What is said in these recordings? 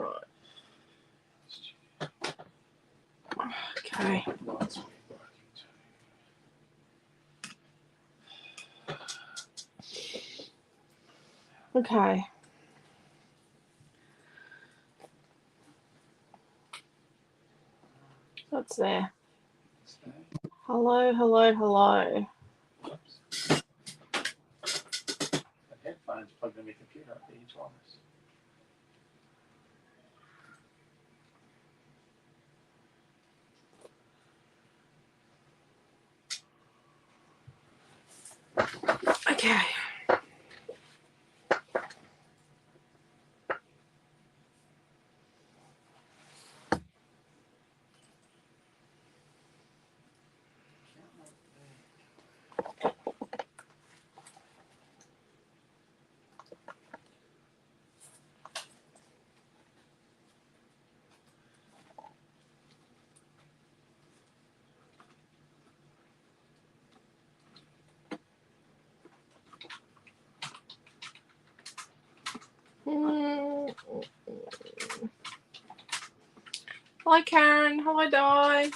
Right. Okay. Okay. What's there? Hello, hello, hello. Oops. The headphones plugged in my computer up there twice. Okay. Hi, Karen. Hi, Di.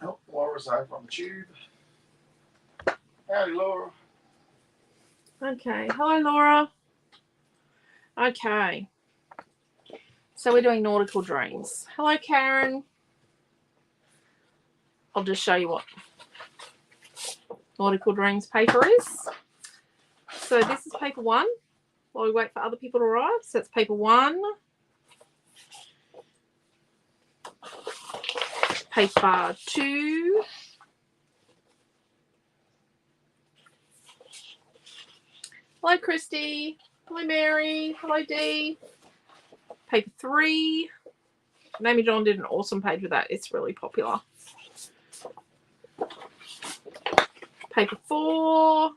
Oh, Laura's over on the tube. Howdy, Laura. Okay. Hello, Laura. Okay. So we're doing nautical dreams. Hello, Karen. I'll just show you what nautical dreams paper is. So this is paper 1 while we wait for other people to arrive. So it's paper 1. Paper 2. Hello, Christy. Hello, Mary. Hello, Dee. Paper 3. Amy John did an awesome page with that. It's really popular. Paper 4.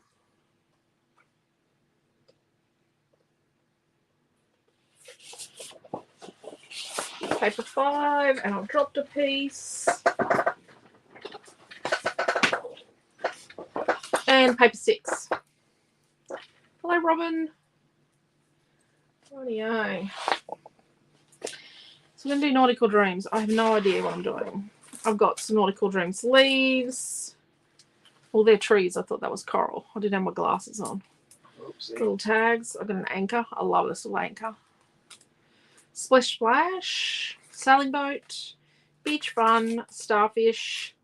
Paper 5, and I've dropped a piece. And paper 6. Hello, Robin. Rightio. So I'm going to do nautical dreams. I have no idea what I'm doing. I've got some nautical dreams leaves. Well, they're trees. I thought that was coral. I didn't have my glasses on. Oopsie. Little tags. I've got an anchor. I love this little anchor. Splish splash. Sailing boat. Beach fun. Starfish.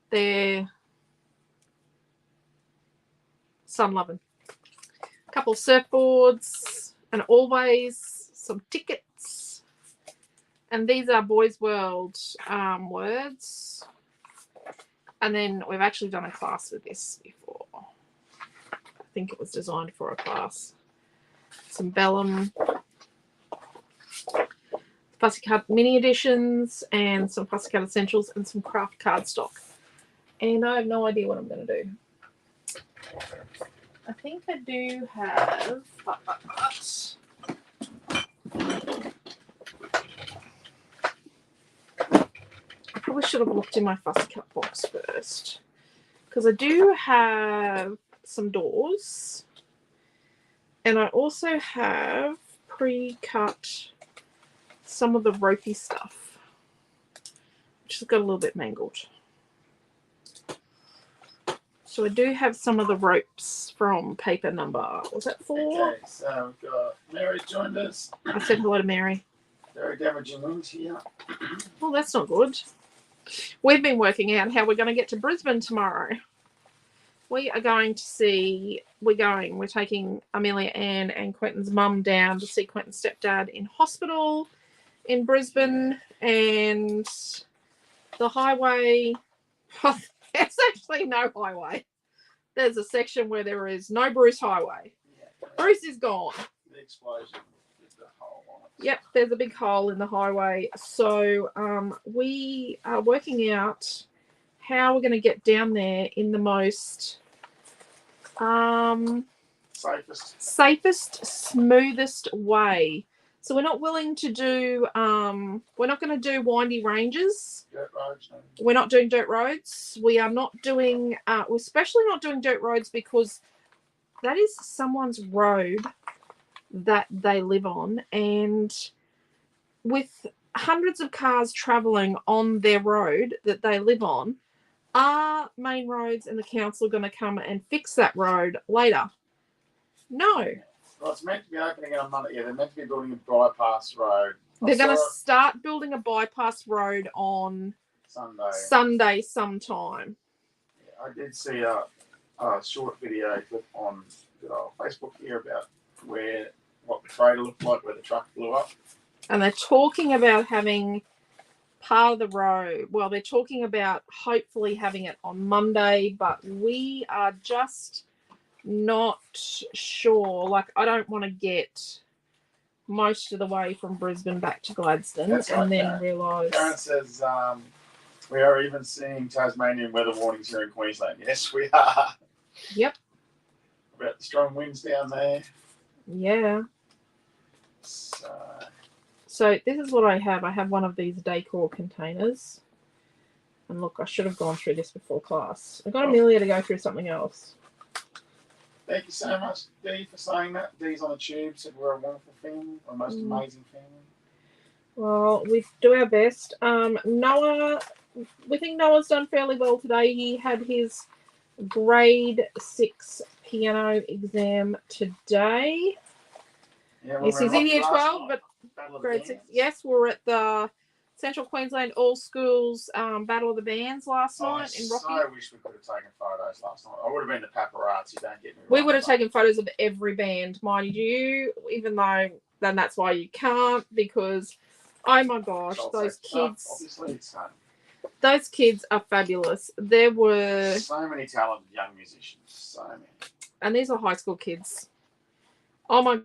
They're sun loving. A couple of surfboards. And always some tickets. And these are Boys World words. And then we've actually done a class with this before. I think it was designed for a class. Some vellum. Pussycat mini editions and some Pussycat essentials and some craft cardstock. And I have no idea what I'm going to do. I think I do have... I probably should have looked in my fussy cut box first, because I do have some doors, and I also have pre-cut some of the ropey stuff, which has got a little bit mangled. So I do have some of the ropes from paper number, was that 4? Okay, so we've got Mary joined us. I said hello to Mary. Very damaging wounds here. Well, that's not good. We've been working out how we're going to get to Brisbane tomorrow. We are going to see, we're taking Amelia Ann and Quentin's mum down to see Quentin's stepdad in hospital in Brisbane. And the highway, there's actually no highway. There's a section where there is no Bruce Highway. Yeah. Bruce is gone. The explosion. Yep, there's a big hole in the highway. So we are working out how we're going to get down there in the most safest, smoothest way. So we're not willing to do, we're not going to do windy ranges. Dirt roads. No. We're not doing dirt roads. We are not doing, we're especially not doing dirt roads because that is someone's road that they live on. And with hundreds of cars traveling on their road that they live on, are main roads and the council going to come and fix that road later? No. Well, it's meant to be opening on Monday. Yeah, they're meant to be building a bypass road. They're going to start building a bypass road on Sunday sometime. Yeah, I did see a short video clip on good old Facebook here about what the crater looked like where the truck blew up. And they're talking about having part of the road. Well, they're talking about hopefully having it on Monday, but we are just not sure. Like, I don't want to get most of the way from Brisbane back to Gladstone and then realise. Karen says we are even seeing Tasmanian weather warnings here in Queensland. Yes, we are. Yep. About the strong winds down there. Yeah. So this is what I have. I have one of these decor containers. And look, I should have gone through this before class. I got Amelia to go through something else. Thank you so much, Dee, for saying that. Dee's on the tube, said we're a wonderful family, a most amazing family. Well, we do our best. Noah, we think Noah's done fairly well today. He had his grade 6 piano exam today. Yeah, yes, he's in year 12, but grade 6. Yes, we were at the Central Queensland All Schools Battle of the Bands last night in Rocky. I so wish we could have taken photos last night. I would have been the paparazzi, don't get me wrong. We would have taken photos of every band, mind you, even though then that's why you can't, because oh my gosh, those kids. Obviously it's fun. Those kids are fabulous. There were so many talented young musicians, so many. And these are high school kids. Oh my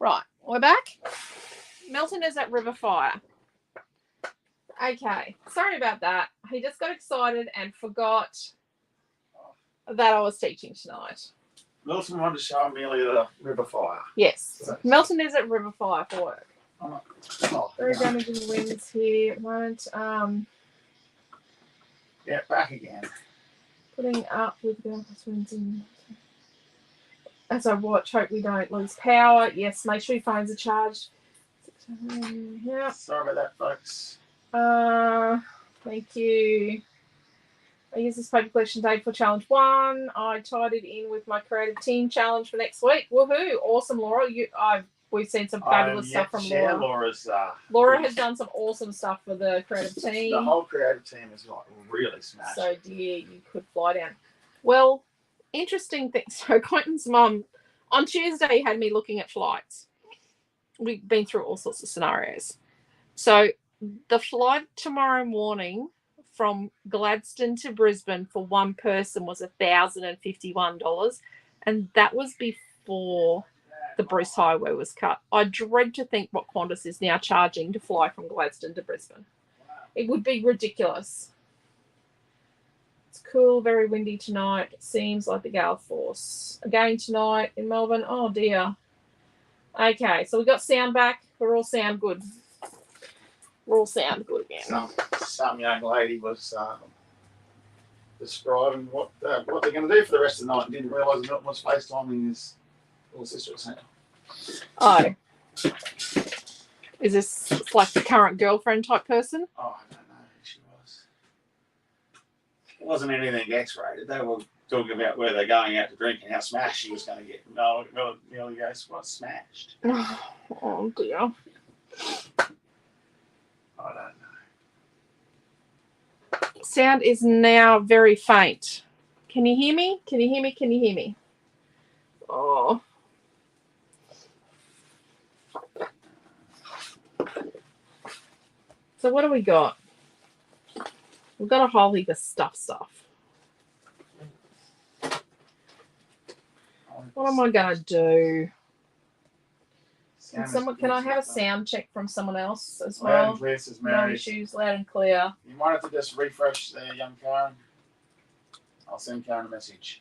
Right, we're back. Melton is at Riverfire. Okay, sorry about that. He just got excited and forgot that I was teaching tonight. Milton wanted to show Amelia the Riverfire. Yes, so Melton is at Riverfire for work. Very yeah. damaging winds here. Won't Yeah, back again. Putting up with the winds and as I watch, hope we don't lose power. Yes, make sure your phones are charged. Yeah. Sorry about that, folks. Thank you. I use this paper collection date for challenge 1. I tied it in with my creative team challenge for next week. Woohoo! Awesome, Laura. We've seen some fabulous stuff from Laura. Laura has done some awesome stuff for the creative team. The whole creative team is like really smashed. So dear, you could fly down. Well, interesting thing. So Quentin's mum on Tuesday had me looking at flights. We've been through all sorts of scenarios. So the flight tomorrow morning from Gladstone to Brisbane for one person was $1,051, and that was before the Bruce Highway was cut. I dread to think what Qantas is now charging to fly from Gladstone to Brisbane. It would be ridiculous. It's cool, very windy tonight. Seems like the gale force. Again tonight in Melbourne. Oh dear. Okay, so we got sound back. We're all sound good. We're all sound good again. Some young lady was describing what they're going to do for the rest of the night and didn't realise Milton was FaceTiming his little sister at Santa. Oh. Is this like the current girlfriend type person? Oh, I don't know who she was. It wasn't anything X-rated. They were talking about where they're going out to drink and how smashed she was going to get. No, Millie goes, what, smashed? Oh, dear. I don't know. Sound is now very faint. Can you hear me? Can you hear me? Can you hear me? Oh. So what do we got? We've got a whole heap of stuff. What am I going to do? Can I have a sound check from someone else as well? Loud and clear, says Mary. No issues, loud and clear. You might have to just refresh there, young Karen. I'll send Karen a message.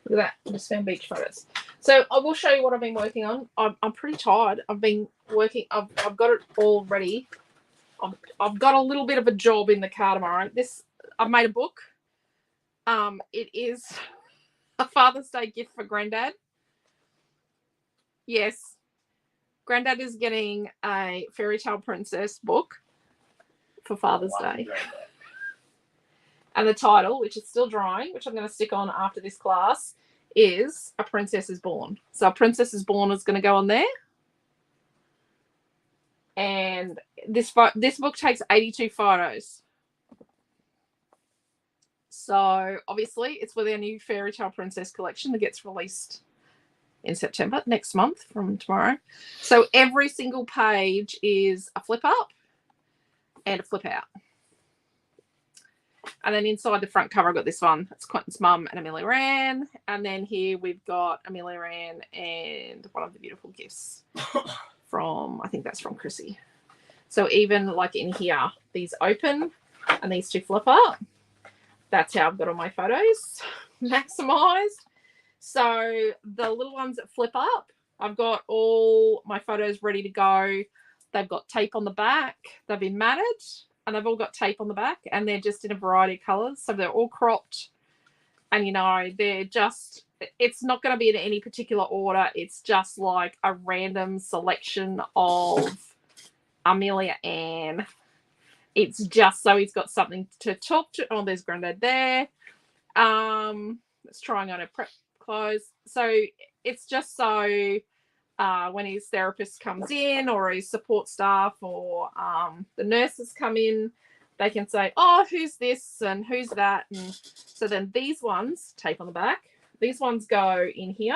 Look at that, just found beach photos. So I will show you what I've been working on. I'm pretty tired. I've been working. I've got it all ready. I've got a little bit of a job in the car tomorrow. I've made a book. It is a Father's Day gift for Granddad. Yes, Granddad is getting a fairy tale princess book for Father's Day. And the title, which is still drying, which I'm going to stick on after this class, is A Princess is Born. So A Princess is Born is going to go on there. And this book takes 82 photos. So obviously it's with our new Fairy Tale Princess collection that gets released in September, next month from tomorrow. So every single page is a flip up and a flip out. And then inside the front cover, I've got this one. It's Quentin's mum and Amelia Ran. And then here we've got Amelia Ran and one of the beautiful gifts from, I think that's from Chrissy. So even like in here, these open and these two flip up. That's how I've got all my photos maximized. So the little ones that flip up, I've got all my photos ready to go. They've got tape on the back. They've been matted. And they've all got tape on the back, and they're just in a variety of colours. So they're all cropped. And, you know, they're just, it's not going to be in any particular order. It's just like a random selection of Amelia Ann. It's just so he's got something to talk to. Oh, there's Granddad there. Let's try on her prep clothes. So it's just so when his therapist comes in or his support staff or the nurses come in, they can say, oh, who's this and who's that? And so then these ones, tape on the back, these ones go in here.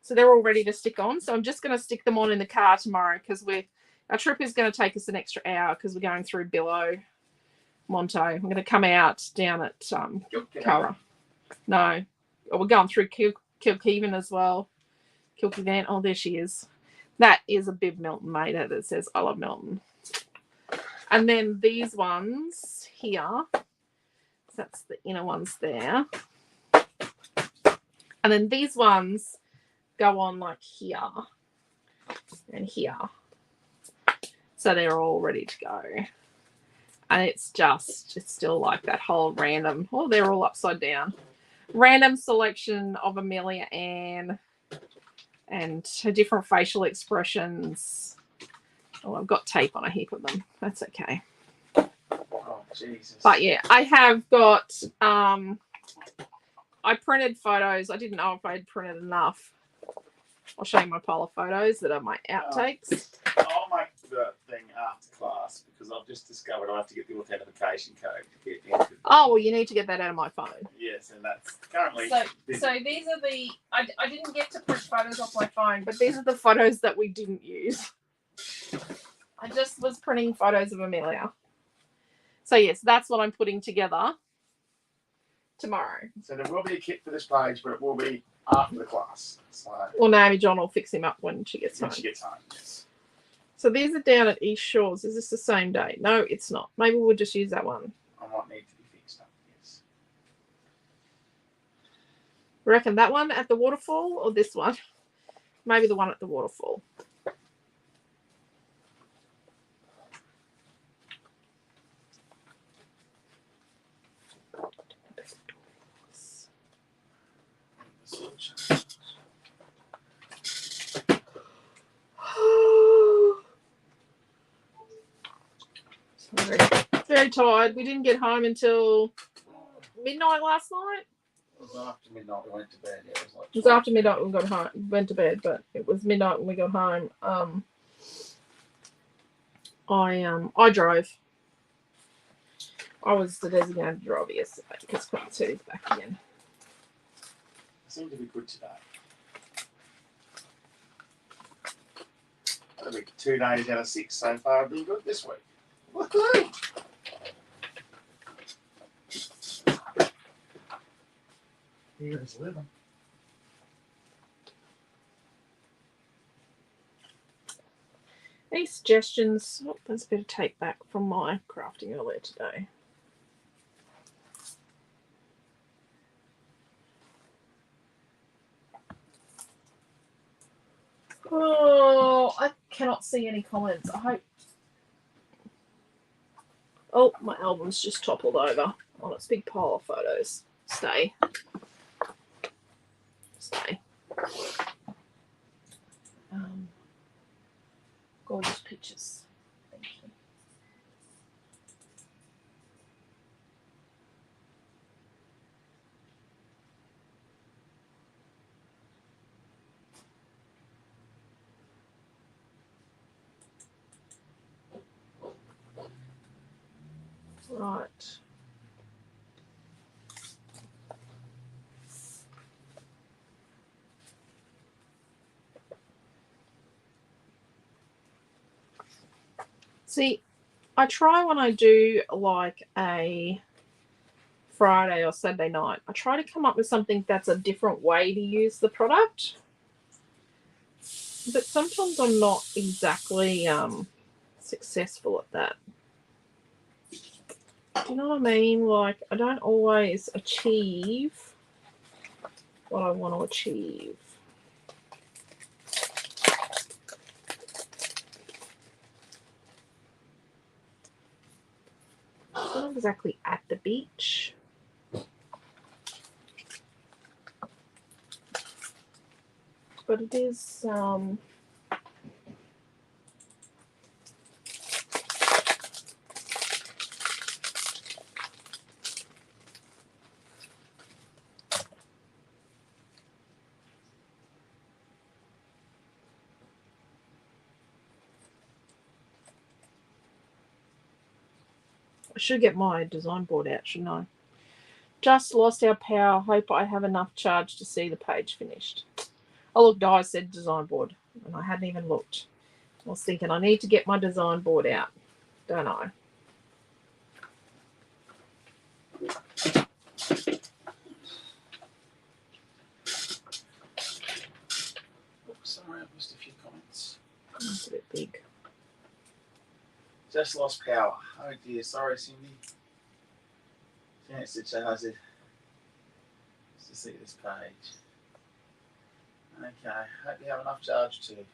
So they're all ready to stick on. So I'm just going to stick them on in the car tomorrow because our trip is going to take us an extra hour because we're going through Billow, Monto. We're going to come out down at Curra. No, we're going through Kilkeven as well. Kilkeven. Oh, there she is. That is a bib Milton made it that says I love Milton. And then these ones here, that's the inner ones there. And then these ones go on like here and here. So they're all ready to go. And it's still like that whole random, oh, they're all upside down. Random selection of Amelia Ann and her different facial expressions. Oh, I've got tape on a heap of them. That's okay. Oh, Jesus. But yeah, I have got, I printed photos. I didn't know if I had printed enough. I'll show you my polar photos that are my outtakes. I'll make the thing after class because I've just discovered I have to get the authentication code to get into. Oh, well, you need to get that out of my phone. Yes, and that's currently. So these are the. I didn't get to print photos off my phone, but these are the photos that we didn't use. I just was printing photos of Amelia. So yes, that's what I'm putting together tomorrow. So there will be a kit for this page, but it will be after the class. So Or Naomi John will fix him up when she gets when home. she gets home, yes. So these are down at East Shores. Is this the same day? No, it's not. Maybe we'll just use that one. I might need to be fixed up, yes. Reckon that one at the waterfall or this one? Maybe the one at the waterfall. Sorry. Very tired. We didn't get home until midnight last night. It was after midnight we went to bed. Yeah, it was after midnight when we got home. Went to bed, but it was midnight when we got home. I drove. I was the designated driver yesterday because Quentin said he's back again. It seemed to be good today. That'll be 2 days out of 6 so far. Been good this week. Woohoo! Here's living. Any suggestions? Oh, there's a bit of tape back from my crafting earlier today. Oh, I cannot see any comments. I hope. Oh, my album's just toppled over on its big pile of photos. Stay. Stay. Gorgeous pictures. Thank you. Right. See, I try when I do like a Friday or Saturday night, I try to come up with something that's a different way to use the product. But sometimes I'm not exactly successful at that. Do you know what I mean? Like, I don't always achieve what I want to achieve. It's not exactly at the beach. But it is I should get my design board out, shouldn't I? Just lost our power. Hope I have enough charge to see the page finished. Oh, look, Di said design board, and I hadn't even looked. I was thinking I need to get my design board out, don't I? Sorry, I've missed a few comments. It's a bit big. Just lost power. Oh dear, sorry Cindy. Chance to charge it. To see this page. Okay, hope you have enough charge to.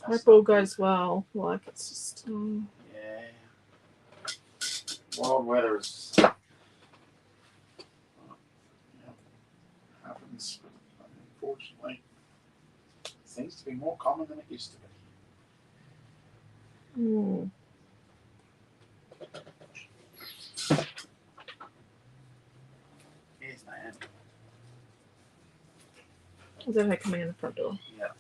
Hope all goes well. Like, it's just yeah. Wild weather is happens, but unfortunately it seems to be more common than it used to be. Here's Naomi. Is that her coming in the front door? Yeah.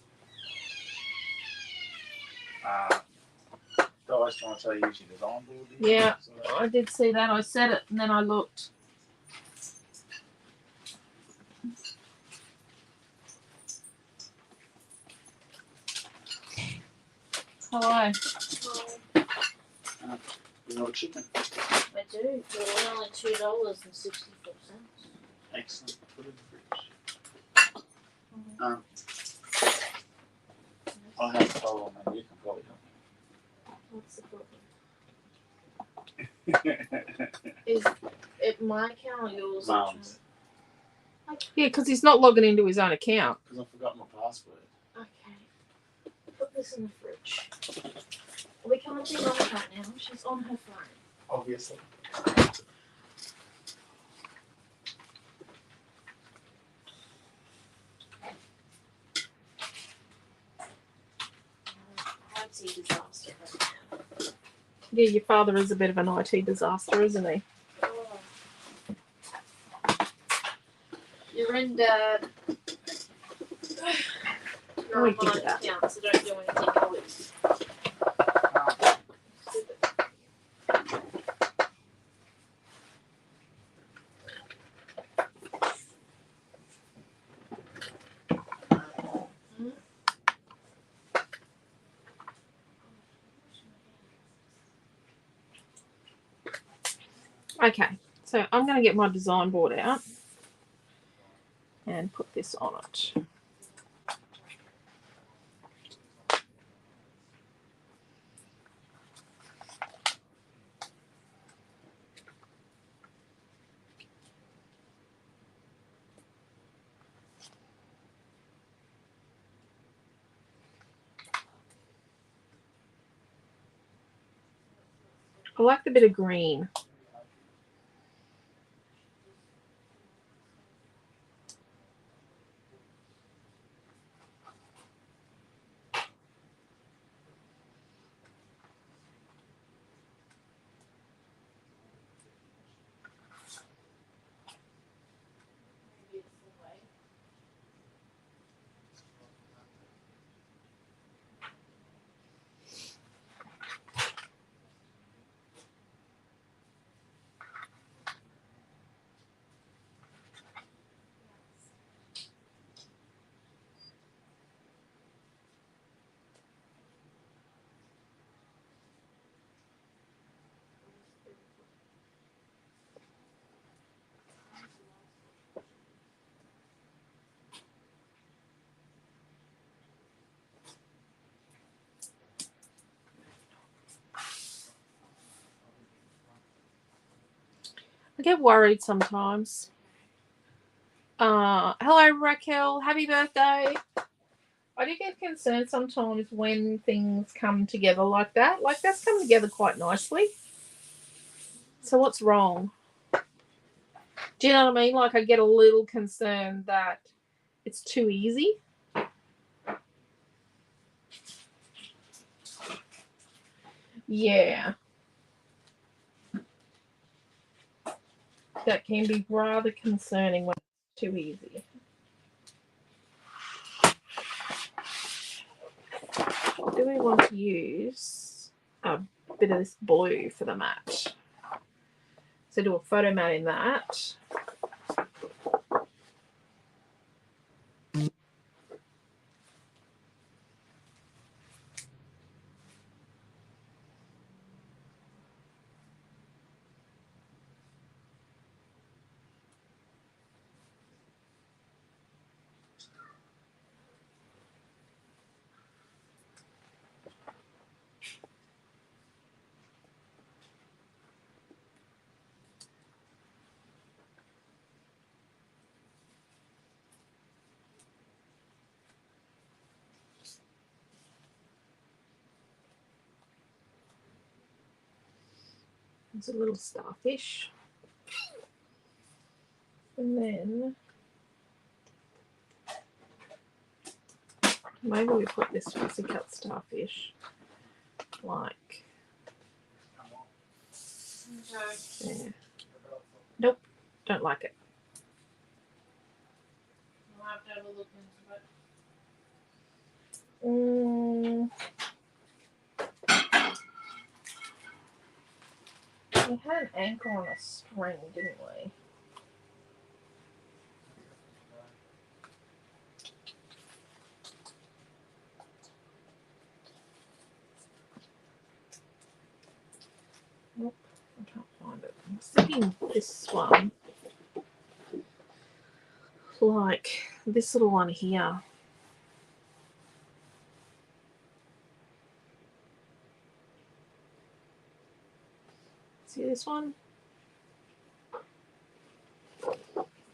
Di's trying to tell you use your design board. Yeah, I did see that. I said it and then I looked. Hello. You know chicken. I do, but it's only $2.64. Excellent. Put it in the fridge. I have a problem, and you can probably What's the problem? help me. Is it my account or yours? Mum's. Yeah, because he's not logging into his own account. Because I forgot my password. Okay. Put this in the fridge. We can't see Mum right now. She's on her phone. Obviously. IT disaster right now. Yeah, your father is a bit of an IT disaster, isn't he? Oh. You're in, Dad. You're We on give my it that. account, so don't do anything else. Stupid. Okay, so I'm going to get my design board out and put this on it. I like the bit of green. I get worried sometimes. Hello, Raquel. Happy birthday. I do get concerned sometimes when things come together like that. Like, that's come together quite nicely. So what's wrong? Do you know what I mean? Like, I get a little concerned that it's too easy. Yeah. That can be rather concerning when it's too easy. Do we want to use a bit of this blue for the mat? So do a photo mat in that. There's a little starfish. And then maybe we put this pussycat starfish like there. Nope, don't like it. I'll have to have a look into it. We had an anchor on a string, didn't we? thinking this one, like this little one here. See this one?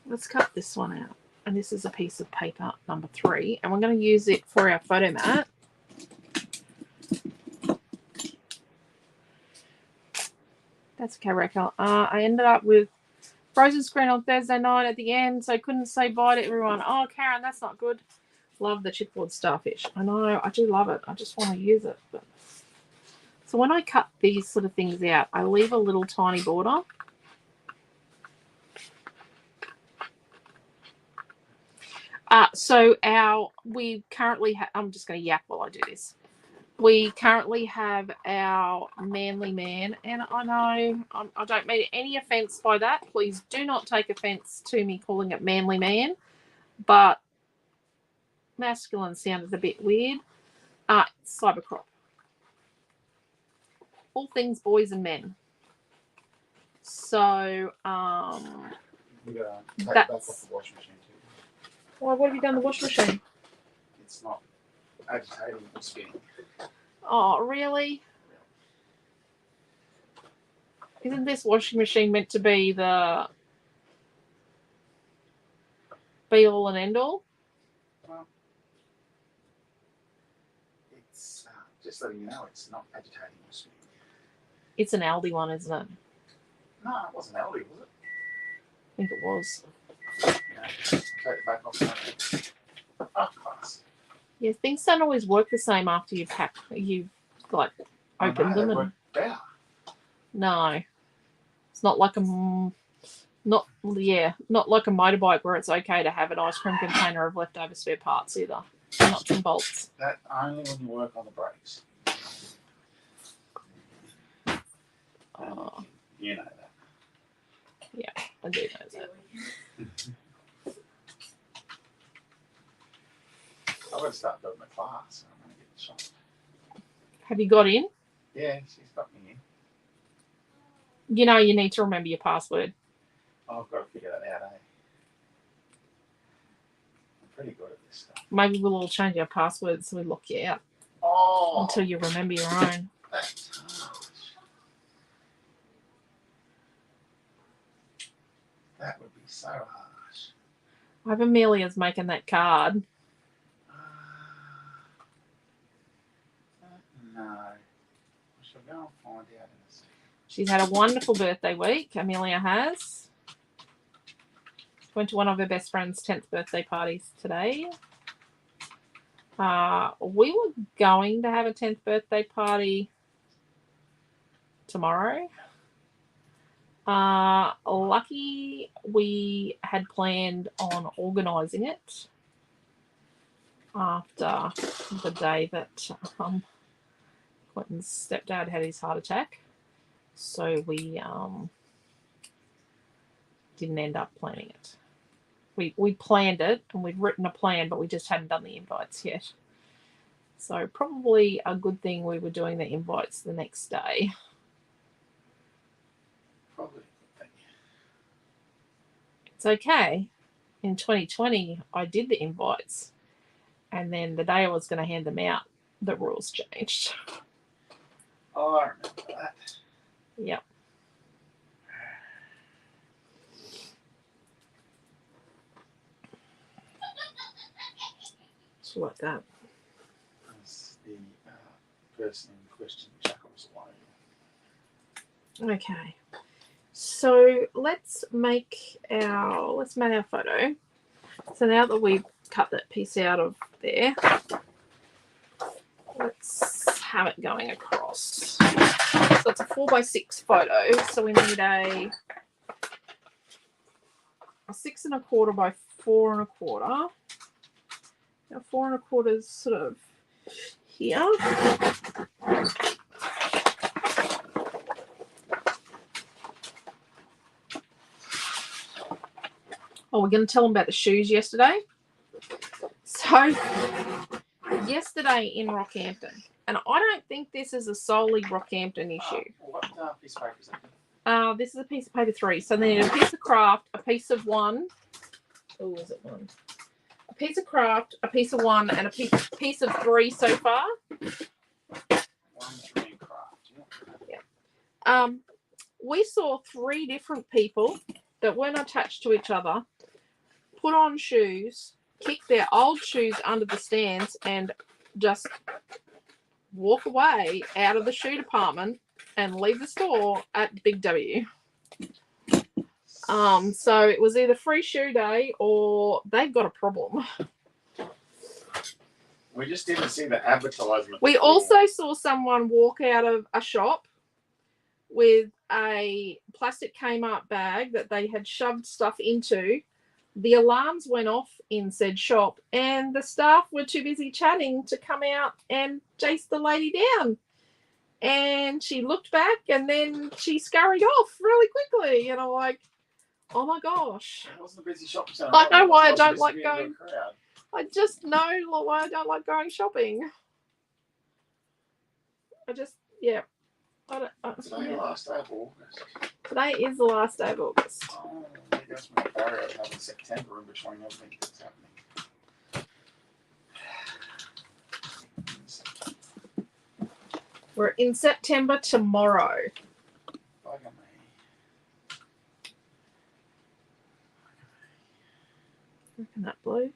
Let's cut this one out. And this is a piece of paper, number 3. And we're going to use it for our photo mat. That's okay, Raquel. I ended up with frozen screen on Thursday night at the end, so I couldn't say bye to everyone. Oh, Karen, that's not good. Love the chipboard starfish. I know, I do love it. I just want to use it. But... So when I cut these sort of things out, I leave a little tiny border. We currently have, I'm just going to yap while I do this. We currently have our manly man, and I know I don't mean any offence by that. Please do not take offence to me calling it manly man, but masculine sounded a bit weird. Cybercrop. All things boys and men. So You gotta take it back that's off the washing machine too. well, what have you done in the washing machine? It's not agitating or spinning. Oh, really? Isn't this washing machine meant to be the be all and end all? Well, it's just letting you know it's not agitating or spinning. It's an Aldi one, isn't it? No, it wasn't Aldi, was it? I think it was. Yeah. Take it back off. Oh, class. Yeah, things don't always work the same after you've like opened them. And better. no, it's not like not like a motorbike where it's okay to have an ice cream container of leftover spare parts either. Nuts and bolts. That only when you work on the brakes. You know that. Yeah, I do know that. I'm going to start building a class. I'm going to get shot. Have you got in? Yeah, she's got me in. You know you need to remember your password. I've got to figure that out, eh? I'm pretty good at this stuff. Maybe we'll all change our passwords so we lock you out until you remember your own. That's harsh. That would be so harsh. I hope Amelia's making that card. No. I shall go and find out in a second. She's had a wonderful birthday week. Amelia has. Went to one of her best friend's 10th birthday parties today. We were going to have a 10th birthday party tomorrow. Lucky we had planned on organising it after the day that Quentin's stepdad had his heart attack. So we didn't end up planning it. We planned it and we'd written a plan, but we just hadn't done the invites yet. So probably a good thing we were doing the invites the next day. Probably a good thing. It's okay. In 2020, I did the invites. And then the day I was going to hand them out, the rules changed. Oh, I remember that. Yep. So like that. That's the person in question chuckles away. Okay. So let's make our photo. So now that we've cut that piece out of there, let's have it going across. So it's a 4x6 photo. So we need a 6 1/4 by 4 1/4. Now 4 1/4 is sort of here. Oh, we're going to tell them about the shoes yesterday. So, yesterday in Rockhampton, and I don't think this is a solely Rockhampton issue. What piece of paper is that? This is a piece of paper 3. So they need a piece of craft, a piece of 1. Oh, is it 1? A piece of craft, a piece of 1, and a piece of 3 so far. 1, 3 craft. Yeah. We saw 3 different people that weren't attached to each other put on shoes, kick their old shoes under the stands, and just walk away out of the shoe department and leave the store at Big W. So it was either free shoe day or they've got a problem. We just didn't see the advertisement. We also saw someone walk out of a shop with a plastic Kmart bag that they had shoved stuff into. The alarms went off in said shop and the staff were too busy chatting to come out and chase the lady down. And she looked back and then she scurried off really quickly. And I'm like, oh my gosh. It wasn't a busy shopping centre. I know why I It was don't supposed like to be into a going. crowd. I just know why I don't like going shopping. I just, yeah. Today the last day of August. Today is the last day of August. Oh, maybe that's my barrier of having September in between everything that's happening. We're in September tomorrow. Bugger me. Open that blue.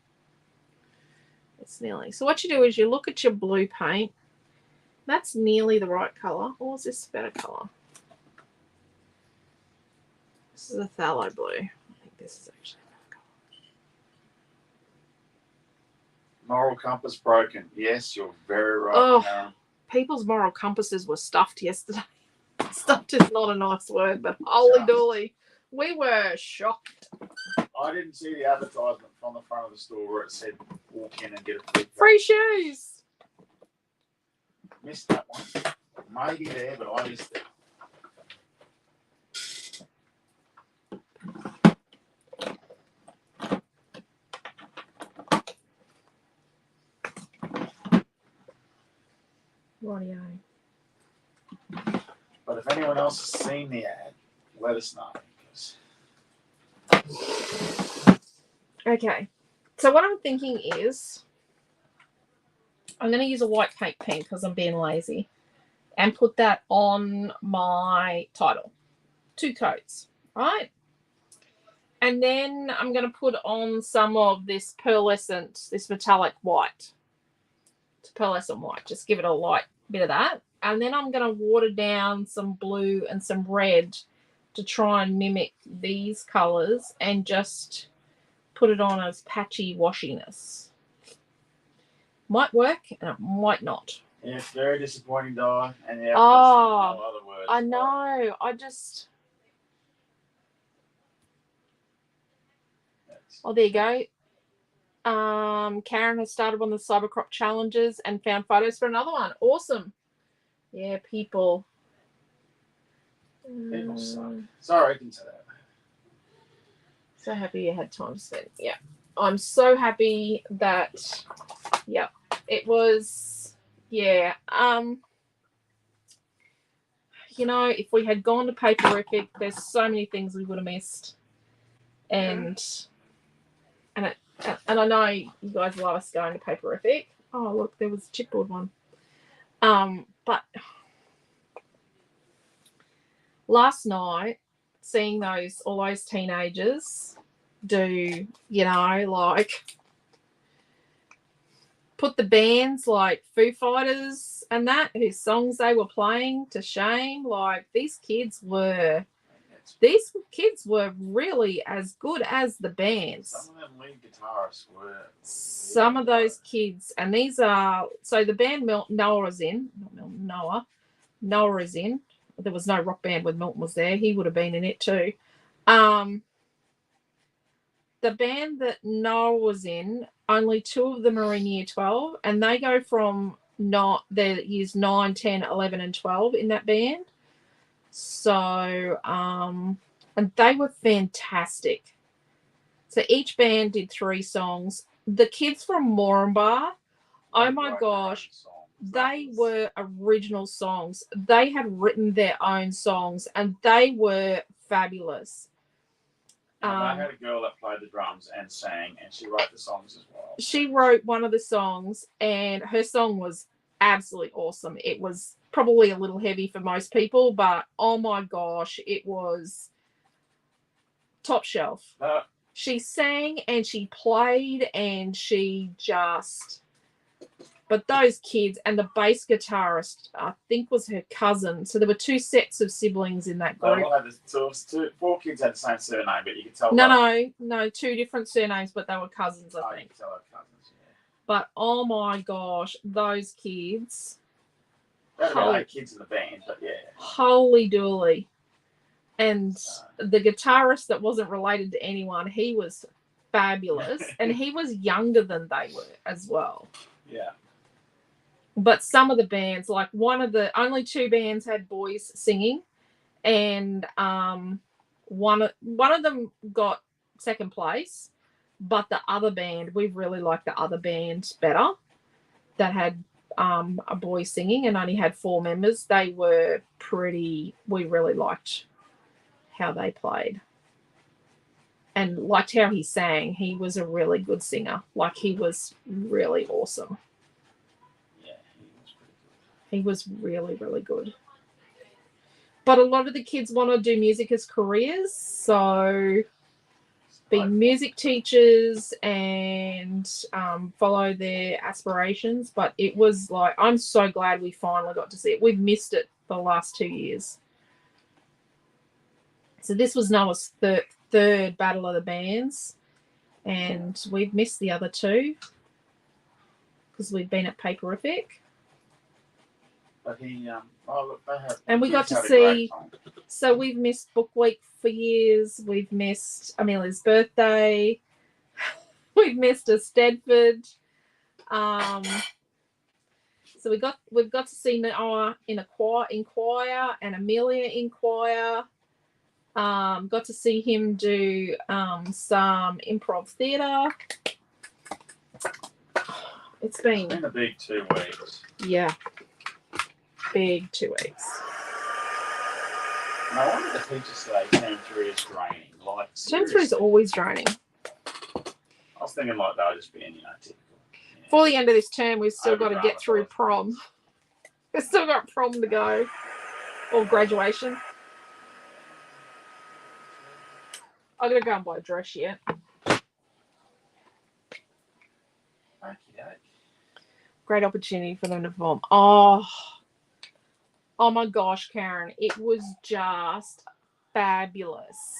It's nearly. So what you do is you look at your blue paint. That's nearly the right colour. Or is this a better colour? This is a phthalo blue. I think this is actually a better colour. Moral compass broken. Yes, you're very right. Oh. Karen. People's moral compasses were stuffed yesterday. Stuffed is not a nice word, but holy dooly. We were shocked. I didn't see the advertisement from the front of the store where it said walk in and get a Free shoes. Missed that one. Maybe there, but I missed it. Rightio. But if anyone else has seen the ad, let us know. Okay. So what I'm thinking is I'm going to use a white paint pen because I'm being lazy and put that on my title. 2 coats, right? And then I'm going to put on some of this pearlescent, this metallic white. It's pearlescent white. Just give it a light bit of that. And then I'm going to water down some blue and some red to try and mimic these colours and just put it on as patchy washiness. Might work and it might not. Yeah, it's very disappointing, Di. And yeah, Oh, no other words. I know. I just... Oh, there you go. Karen has started one of the Cybercrop challenges and found photos for another one. Awesome. Yeah, people. People suck. Sorry, I can say that. So happy you had time to spend. Yeah. I'm so happy that, yeah, it was, yeah. You know, if we had gone to Paperific, there's so many things we would have missed. And I know you guys love us going to Paperific. Oh, look, there was a chipboard one. But last night, seeing all those teenagers do, you know, like put the bands like Foo Fighters and that, whose songs they were playing to shame. Like these kids were really as good as the bands. Some of them lead guitarists were. Some of those kids, and these are, so the band Noah is in. Noah is in. There was no rock band when Milton was there. He would have been in it too. The band that Noah was in, only 2 of them are in year 12, and they go from their years 9, 10, 11, and 12 in that band. So, and they were fantastic. So each band did 3 songs. The kids from Moranbah, oh my gosh, they were original songs. They had written their own songs, and they were fabulous. I had a girl that played the drums and sang, and she wrote the songs as well. She wrote one of the songs, and her song was absolutely awesome. It was probably a little heavy for most people, but oh my gosh, it was top shelf. She sang and she played and she just... But those kids, and the bass guitarist, I think, was her cousin. So there were two sets of siblings in that group. Four kids had the same surname, but you could tell. No, two different surnames, but they were cousins, I think. You could tell they were cousins, yeah. But oh my gosh, those kids. There were about 8 kids in the band, but yeah. Holy dooly. And the guitarist that wasn't related to anyone, he was fabulous. And he was younger than they were as well. Yeah. But some of the bands, like only 2 bands had boys singing, and one of them got second place, but the other band, we really liked the other band better, that had a boy singing and only had 4 members. They were we really liked how they played and liked how he sang. He was a really good singer. Like, he was really awesome. He was really, really good. But a lot of the kids want to do music as careers, so be music teachers and follow their aspirations. But it was like, I'm so glad we finally got to see it. We've missed it for the last 2 years. So this was Noah's third Battle of the Bands, and we've missed the other 2 because we've been at Paperific. But he, and we got to see, so we've missed Book Week for years. We've missed Amelia's birthday. We've missed a Stedford. So we've got to see Noah in choir and Amelia in choir. Got to see him do some improv theatre. It's been a big 2 weeks. Yeah. Big 2 weeks. And I wonder if the teachers say term 3 is draining. Like, term 3 is always draining. I was thinking like they'll just being, typical. Yeah. For the end of this term, we've still got to get through prom. We've still got prom to go, or graduation. I'm gonna go and buy a dress yet. Great opportunity for them to perform. Oh my gosh, Karen, it was just fabulous.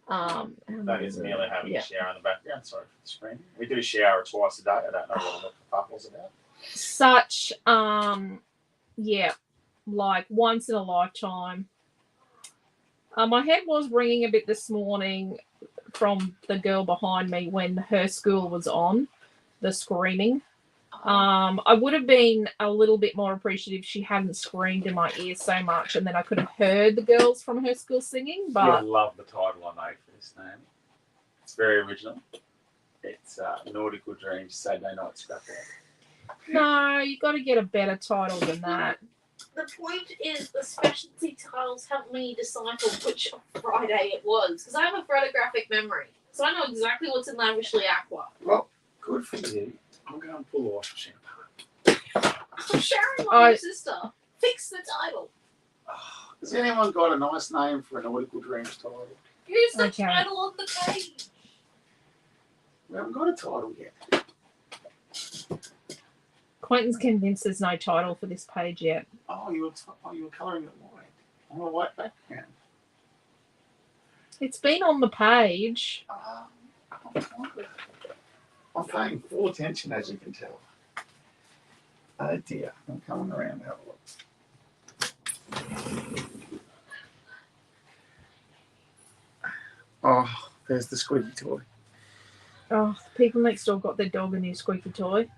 That is merely having a shower in the background. Sorry for the screen. We do shower twice a day. I don't know what the fuck was about. Such, like once in a lifetime. My head was ringing a bit this morning from the girl behind me when her school was on, the screaming. I would have been a little bit more appreciative if she hadn't screamed in my ear so much, and then I could have heard the girls from her school singing. But I love the title I made for this, Naomi. It's very original. It's Nautical Dreams Saturday Night Scrapbook. No, you got to get a better title than that. The point is, the specialty titles help me decipher which Friday it was, because I have a photographic memory, so I know exactly what's in Lavishly Aqua. Well, good for you. I'm going to pull the washing machine apart. I'm sharing my sister. Fix the title. Has anyone got a nice name for a Nautical Dreams title? Use the title on the page. We haven't got a title yet. Quentin's convinced there's no title for this page yet. Oh, you were colouring it white on a white background. It's been on the page. I'm paying full attention, as you can tell. Oh dear, I'm coming around to have a look. Oh, there's the squeaky toy. Oh, the people next door got their dog a new squeaky toy.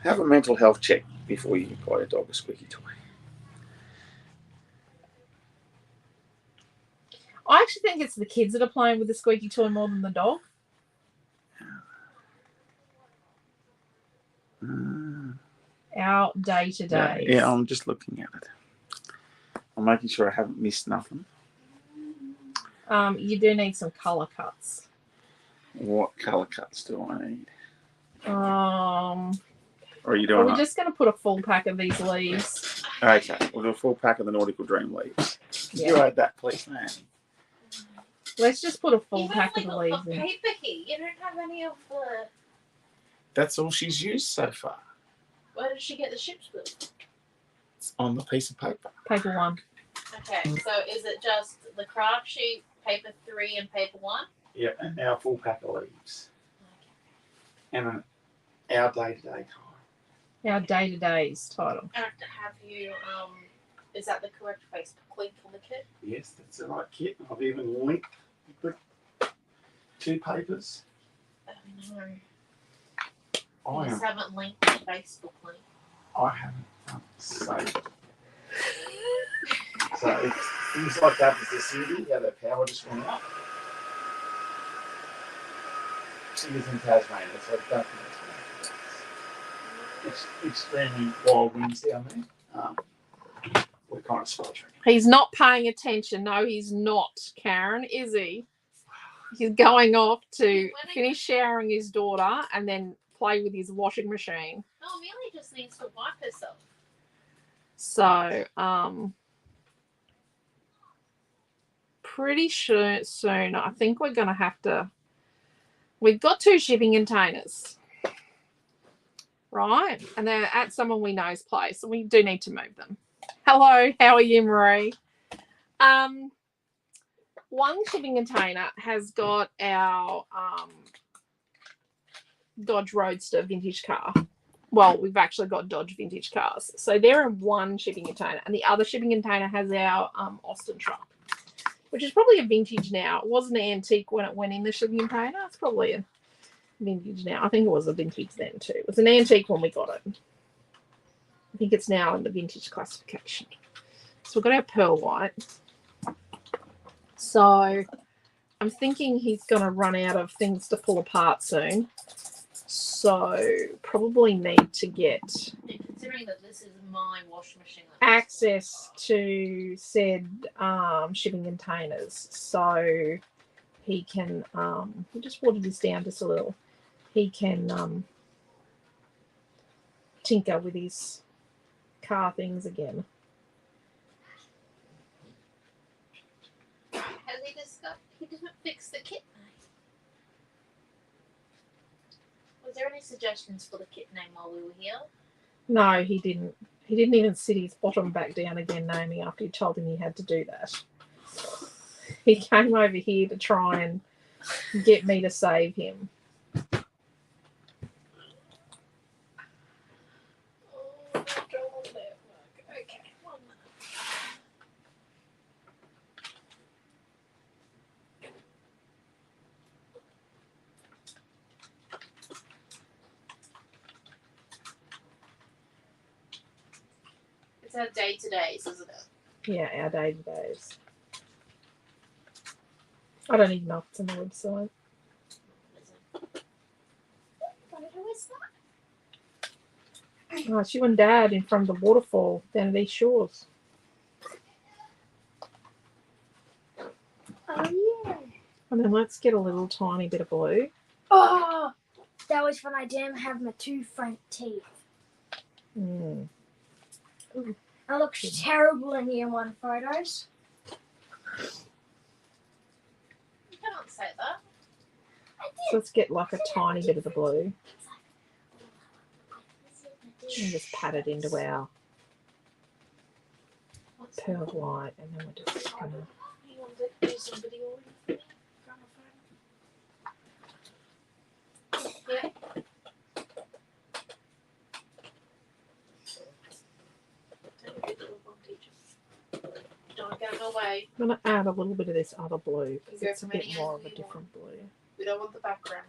Have a mental health check before you buy your dog a squeaky toy. I actually think it's the kids that are playing with the squeaky toy more than the dog. Our day-to-days. Yeah, I'm just looking at it. I'm making sure I haven't missed nothing. You do need some colour cuts. What colour cuts do I need? Or are you Are doing we just going to put a full pack of these leaves? Okay, we'll do a full pack of the Nautical Dream leaves. Yeah. You add that, please, man. Let's just put a full You've pack of only the got leaves the in. paper here. You don't have any of the. That's all she's used so far. Where did she get the ship's book? It's on the piece of paper. Paper 1. Okay, so is it just the craft sheet, paper 3, and paper 1? Yeah, and now a full pack of leaves. And our day-to-day time. Our day-to-days title. And have you, is that the correct Facebook link for the kit? Yes, that's the right kit. I've even linked the 2 papers. Oh no. I You just am. haven't linked the Facebook link. I haven't done so. So it's things like that with the Cindy, how their power just went out. She was in Tasmania, so I don't think it's extremely wild winds down there. We're kind of sweltering. He's not paying attention. No, he's not, Karen, is he? He's going off to finish showering his daughter and then play with his washing machine. No, Amelia just needs to wipe herself. So, pretty sure soon, I think we're going to have to... We've got 2 shipping containers, right? And they're at someone we know's place, and we do need to move them. Hello, how are you, Marie? One shipping container has got our Dodge Roadster vintage car. Well, we've actually got Dodge vintage cars. So they're in one shipping container, and the other shipping container has our Austin truck, which is probably a vintage now. It wasn't an antique when it went in the shipping container. It's probably a vintage now. I think it was a vintage then too. It was an antique when we got it. I think it's now in the vintage classification. So we've got our pearl white. So I'm thinking he's going to run out of things to pull apart soon. So probably need to get Considering that this is my washing machine. access to said shipping containers, so he can we just watered this down just a little. He can tinker with his car things again. Has he discovered he didn't fix the kit name? Was there any suggestions for the kit name while we were here? No, he didn't. He didn't even sit his bottom back down again naming after you told him he had to do that. He came over here to try and get me to save him. Oh, don't want that work. Okay, 1 minute. It's our day-to-days, isn't it? Yeah, our day-to-days. I don't even know if it's on the website. Who is that? Oh, it's you and Dad in front of the waterfall down at East Shores. Oh, yeah. And then let's get a little tiny bit of blue. Oh, that was when I didn't have my 2 front teeth. Mm. I looked terrible in year 1 photos. You cannot say that. So let's get like a tiny bit of the blue and just pat it into our pearl white, and then we're just gonna. You want to do some video on your phone? Yeah. Don't get in the way. I'm gonna add a little bit of this other blue because You go it's a from bit any more of angle a you different blue. We don't want the background.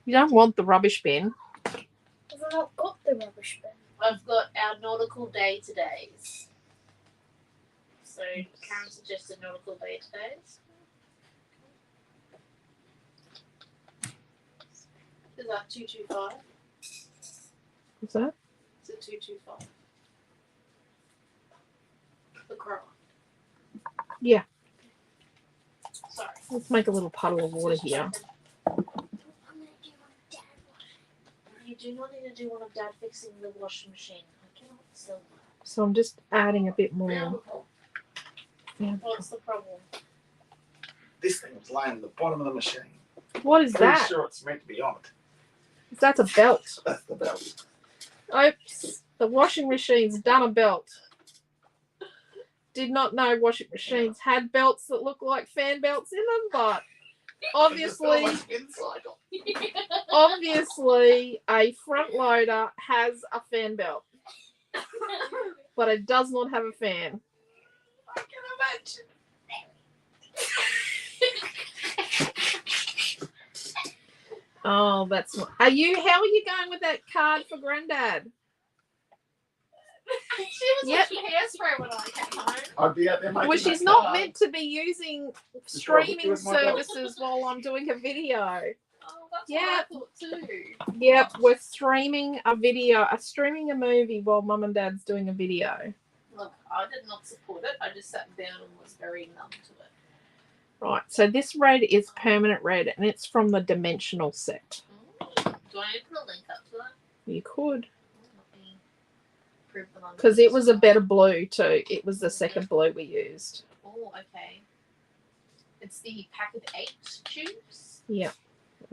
You don't want the rubbish bin. Because I not got the rubbish bin. I've got our nautical day-to-days. So Karen suggested nautical day-to-days. Is that 225? What's that? Is it 225? The crow. Yeah. Sorry. Let's make a little puddle of water here. You do not need to do one of Dad fixing the washing machine. I cannot sell that. So I'm just adding a bit more. Yeah. What's the problem? This thing was lying in the bottom of the machine. What is Pretty that? sure it's meant to be on it. That's a belt. That's the belt. Oops. The washing machine's done a belt. Did not know washing machines had belts that look like fan belts in them, but obviously a front loader has a fan belt, but it does not have a fan. I can imagine. Oh, that's not. How are you going with that card for Granddad? She was Yep. watching Hairspray when I came home. I'd be out there making Well, she's that not card. meant to be using Just rub it streaming with my belt. services while I'm doing a video. Oh, that's Yeah. what I thought too. Yep, we're streaming a movie while Mum and Dad's doing a video. Look, I did not support it. I just sat down and was very numb to it. Right, so this red is permanent red, and it's from the dimensional set. Do I need to put a link up to that? You could, Let me prove that I'm because it was a better blue too. It was the second blue we used. Oh, okay. It's the packet 8 tubes. Yeah.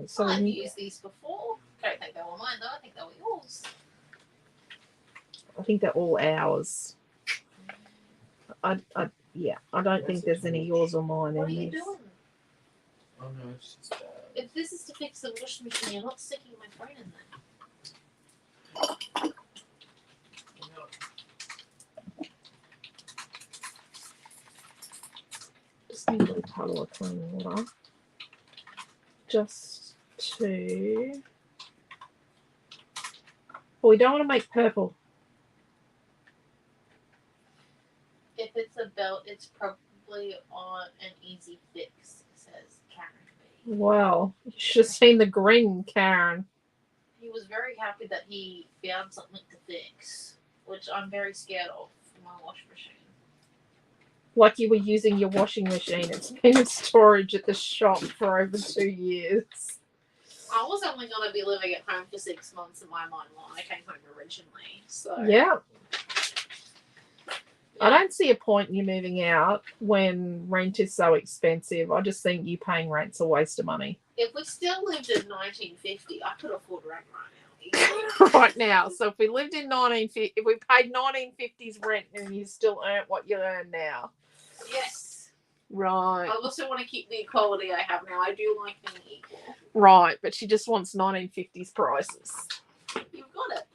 So I've we- used these before. I don't think they were mine though. I think they were yours. I think they're all ours. I don't think there's any yours or mine What are in you this. doing? Oh no, it's just If this is to fix the washing machine, you're not sticking my phone in there. Just need a little puddle of clean water. Just to. Well, we don't want to make purple. If it's a belt, it's probably on an easy fix, says Karen B. Wow, you should have seen the grin, Karen. He was very happy that he found something to fix, which I'm very scared of for my washing machine. Like you were using your washing machine. It's been in storage at the shop for over 2 years. I was only going to be living at home for 6 months in my mind when I came home originally. So Yeah. I don't see a point in you moving out when rent is so expensive. I just think you paying rent's a waste of money. If we still lived in 1950, I could afford rent right now. Right now. So if we lived in 1950, if we paid 1950s rent and you still earn what you earn now. Yes. Right. I also want to keep the equality I have now. I do like being equal. Right, but she just wants 1950s prices. You've got it.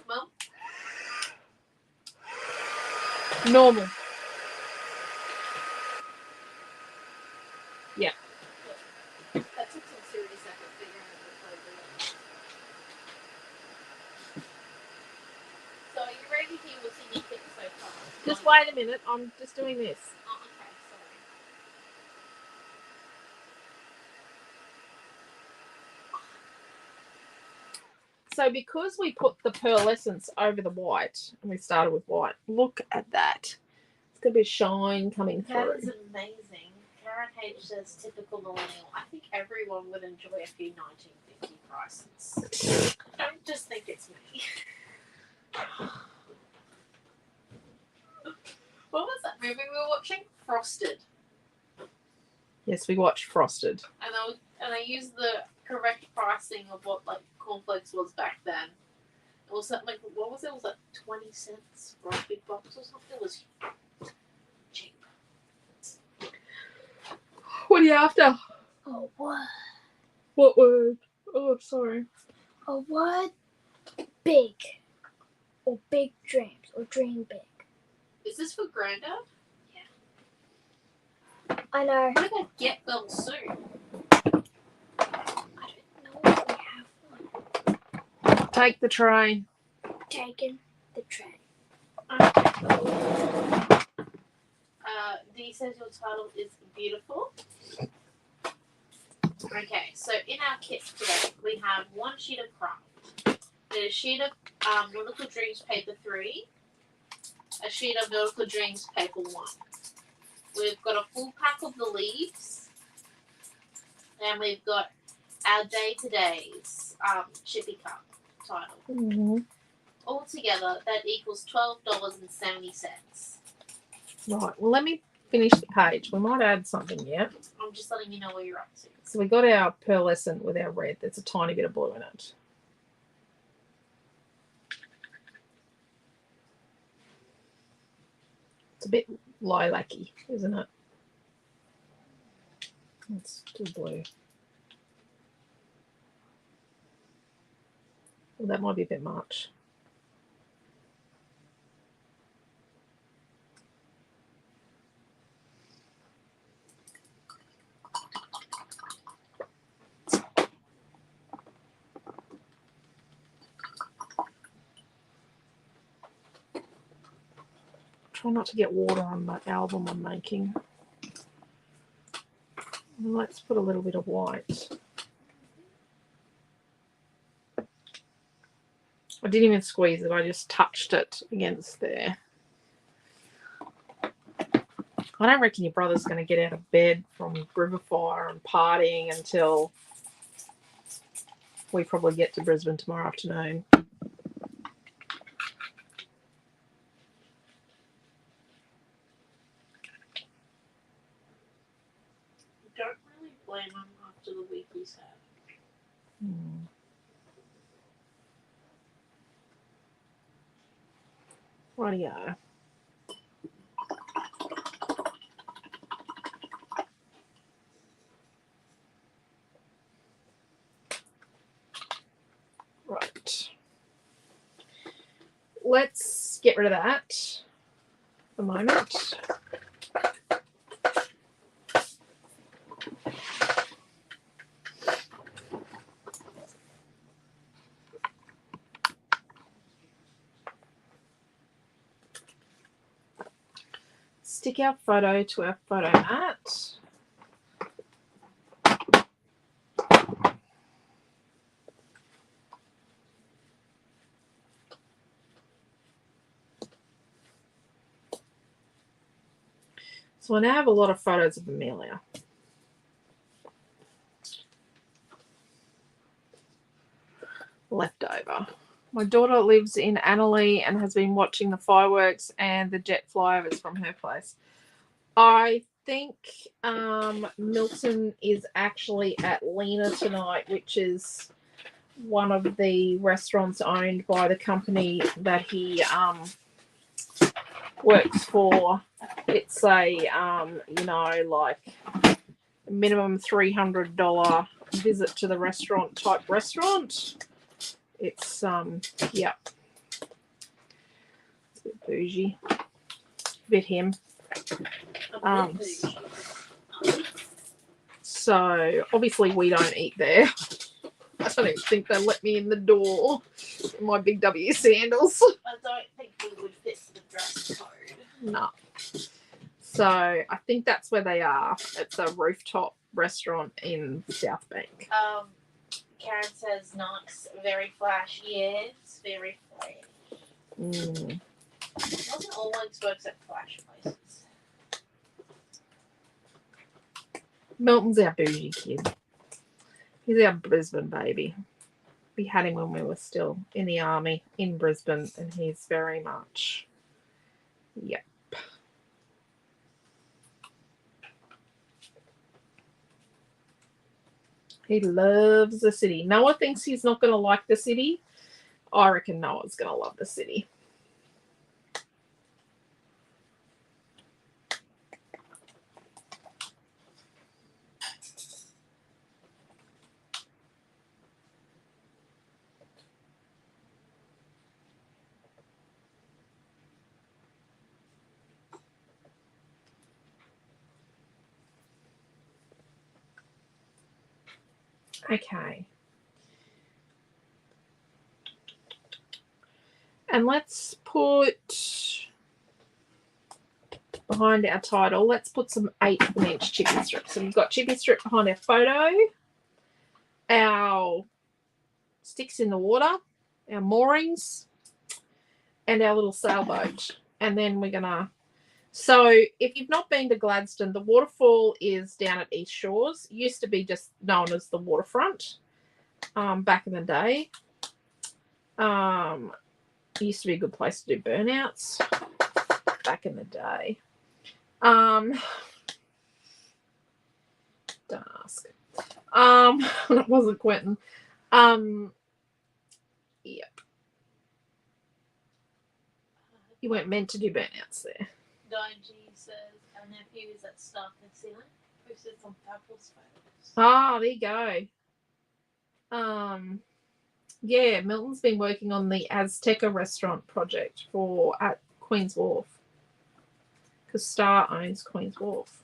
Well, Normal. Yeah. that took some serious effort figuring out what to do. So are you ready to hear what's in your kit so far? Just wait a minute. I'm just doing this. Oh, okay, sorry. So because we put the pearlescence over the white, and we started with white, look at that. It's got a bit of shine coming That through. is amazing. Karen H says typical millennial. I think everyone would enjoy a few 1950 prices. I don't just think it's me. What was that movie we were watching? Frosted. Yes, we watched Frosted. And I used the correct pricing of what like cornflakes was back then. It was that like what was it? Was that 20 cents for a big box or something? It was cheap. What are you after? A word. What word? Oh, sorry. A word big. Or big dreams. Or dream big. Is this for Grandad? I know. We're gonna get them soon. I don't know if we have one. Take the tray. Taken the tray. D says your title is beautiful. Okay, so in our kit today, we have one sheet of craft. There's a sheet of Nautical Dreams paper 3, a sheet of Nautical Dreams paper 1. We've got a full pack of the leaves, and we've got our day-to-days Chippy Cup title. Mm-hmm. Altogether, that equals $12.70. Right. Well, let me finish the page. We might add something yet. I'm just letting you know where you're up to. So we got our pearlescent with our red. There's a tiny bit of blue in it. It's a bit lilac-y, isn't it? It's still blue. Well, that might be a bit much. Try not to get water on the album I'm making. Let's put a little bit of white. I didn't even squeeze it, I just touched it against there. I don't reckon your brother's going to get out of bed from Riverfire and partying until we probably get to Brisbane tomorrow afternoon. Don't really blame him after the week he's had. Rightio. Right. Let's get rid of that for the moment. Stick our photo to our photo mat. So I now have a lot of photos of Amelia. Left over. My daughter lives in Annalee and has been watching the fireworks and the jet flyovers from her place. I think Milton is actually at Lena tonight, which is one of the restaurants owned by the company that he works for. It's a like minimum $300 visit to the restaurant type restaurant. It's yeah, it's a bit bougie, a bit him. So obviously we don't eat there. I don't even think they let me in the door in my big W sandals. I don't think we would fit the dress code. No. So I think that's where they are. It's a rooftop restaurant in South Bank. Karen says nice, very flashy. Yes, very flashy. It wasn't always works at flash places. Milton's our bougie kid. He's our Brisbane baby. We had him when we were still in the army in Brisbane, and he's very much, yep. He loves the city. Noah thinks he's not going to like the city. I reckon Noah's going to love the city. Okay. And let's put behind our title, let's put some 1/8 inch chippy strip. So we've got chippy strip behind our photo. our sticks in the water, our moorings, and our little sailboat. And then we're gonna. So if you've not been to Gladstone, the waterfall is down at East Shores. It used to be just known as the waterfront. Back in the day, it used to be a good place to do burnouts. Back in the day, don't ask. That wasn't Quentin. Yep. You weren't meant to do burnouts there. Donji says our nephew is at Stark and Ceiling. Posted some fabulous photos. Oh, there you go. Yeah, Milton's been working on the Azteca restaurant project at Queen's Wharf. Because Star owns Queen's Wharf.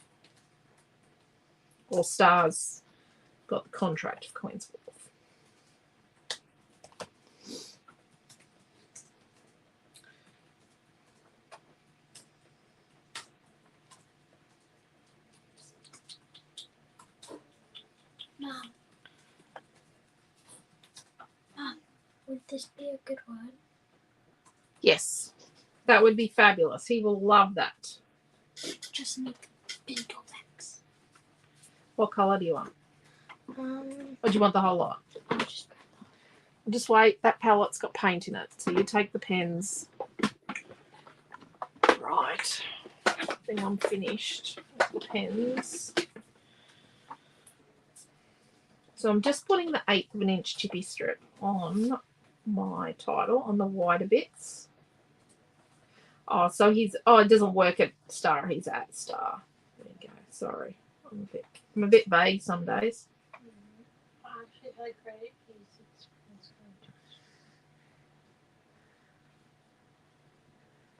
Or Star's got the contract for Queen's Wharf. Mom. Mom, would this be a good one? Yes, that would be fabulous. He will love that. Just make bento packs. What colour do you want? Or do you want the whole lot? I'll just grab them. Just wait. That pallet's got paint in it. So you take the pens. Right. I think I'm finished with the pens. So I'm just putting the 1/8 of an inch chippy strip on my title on the wider bits. Oh, so it doesn't work at Star. He's at Star. There you go. Sorry. I'm a bit vague some days. I actually had a great piece.